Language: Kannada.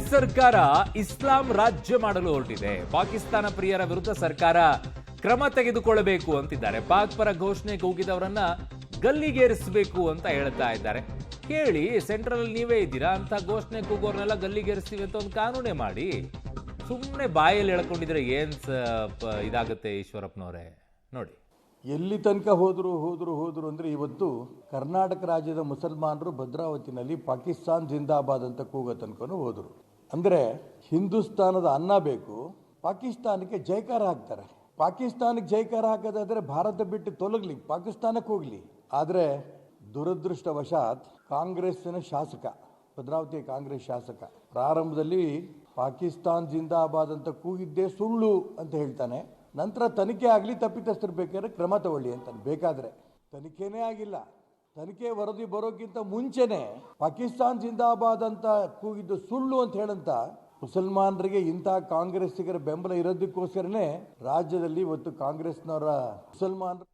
ಕಾಂಗ್ರೆಸ್ ಸರ್ಕಾರ ಇಸ್ಲಾಂ ರಾಜ್ಯ ಮಾಡಲು ಹೊರಟಿದೆ. ಪಾಕಿಸ್ತಾನ ಪ್ರಿಯರ ವಿರುದ್ಧ ಸರ್ಕಾರ ಕ್ರಮ ತೆಗೆದುಕೊಳ್ಳಬೇಕು ಅಂತಿದ್ದಾರೆ. ಪಾಕ್ ಪರ ಘೋಷಣೆ ಕೂಗಿದವರನ್ನ ಗಲ್ಲಿಗೇರಿಸಬೇಕು ಅಂತ ಹೇಳ್ತಾ ಇದ್ದಾರೆ. ಕೇಳಿ, ಸೆಂಟ್ರಲ್ ನೀವೇ ಇದ್ದೀರಾ ಅಂತ ಘೋಷಣೆ ಕೂಗೋರ್ನೆಲ್ಲ ಗಲ್ಲಿಗೇರಿಸ್ತೀವಿ ಅಂತ ಒಂದು ಕಾನೂನೇ ಮಾಡಿ. ಸುಮ್ಮನೆ ಬಾಯಲ್ಲಿ ಹೇಳ್ಕೊಂಡಿದ್ರೆ ಏನ್ ಇದಾಗುತ್ತೆ ಈಶ್ವರಪ್ಪನವರೇ? ನೋಡಿ, ಎಲ್ಲಿ ತನಕ ಹೋದ್ರು ಅಂದರೆ ಇವತ್ತು ಕರ್ನಾಟಕ ರಾಜ್ಯದ ಮುಸಲ್ಮಾನರು ಭದ್ರಾವತಿನಲ್ಲಿ ಪಾಕಿಸ್ತಾನ್ ಜಿಂದಾಬಾದ್ ಅಂತ ಕೂಗೋ ತನಕನೂ ಹೋದರು. ಅಂದರೆ ಹಿಂದೂಸ್ತಾನದ ಅನ್ನ ಬೇಕು, ಪಾಕಿಸ್ತಾನಕ್ಕೆ ಜೈಕಾರ ಹಾಕ್ತಾರೆ. ಪಾಕಿಸ್ತಾನಕ್ಕೆ ಜೈಕಾರ ಹಾಕೋದಾದರೆ ಭಾರತ ಬಿಟ್ಟು ತೊಲಗಲಿ, ಪಾಕಿಸ್ತಾನಕ್ಕೆ ಹೋಗಲಿ. ಆದರೆ ದುರದೃಷ್ಟವಶಾತ್ ಕಾಂಗ್ರೆಸ್ಸಿನ ಶಾಸಕ, ಭದ್ರಾವತಿಯ ಕಾಂಗ್ರೆಸ್ ಶಾಸಕ ಪ್ರಾರಂಭದಲ್ಲಿ ಪಾಕಿಸ್ತಾನ್ ಜಿಂದಾಬಾದ್ ಅಂತ ಕೂಗಿದ್ದೇ ಸುಳ್ಳು ಅಂತ ಹೇಳ್ತಾನೆ. ನಂತರ ತನಿಖೆ ಆಗಲಿ, ತಪ್ಪಿತಸ್ಥರು ಬೇಕಾದ್ರೆ ಕ್ರಮ ತಗೊಳ್ಳಿ ಅಂತ. ಬೇಕಾದರೆ ತನಿಖೆನೇ ಆಗಿಲ್ಲ. ತನಿಖೆ ವರದಿ ಬರೋಕ್ಕಿಂತ ಮುಂಚೆನೆ ಪಾಕಿಸ್ತಾನ್ ಜಿಂದಾಬಾದ್ ಅಂತ ಕೂಗಿದ್ದು ಸುಳ್ಳು ಅಂತ ಹೇಳಂತ ಮುಸಲ್ಮಾನರಿಗೆ ಇಂಥ ಕಾಂಗ್ರೆಸ್ಸಿಗರ ಬೆಂಬಲ ಇರೋದಕ್ಕೋಸ್ಕರನೇ ರಾಜ್ಯದಲ್ಲಿ ಇವತ್ತು ಕಾಂಗ್ರೆಸ್ನವರ ಮುಸಲ್ಮಾನರು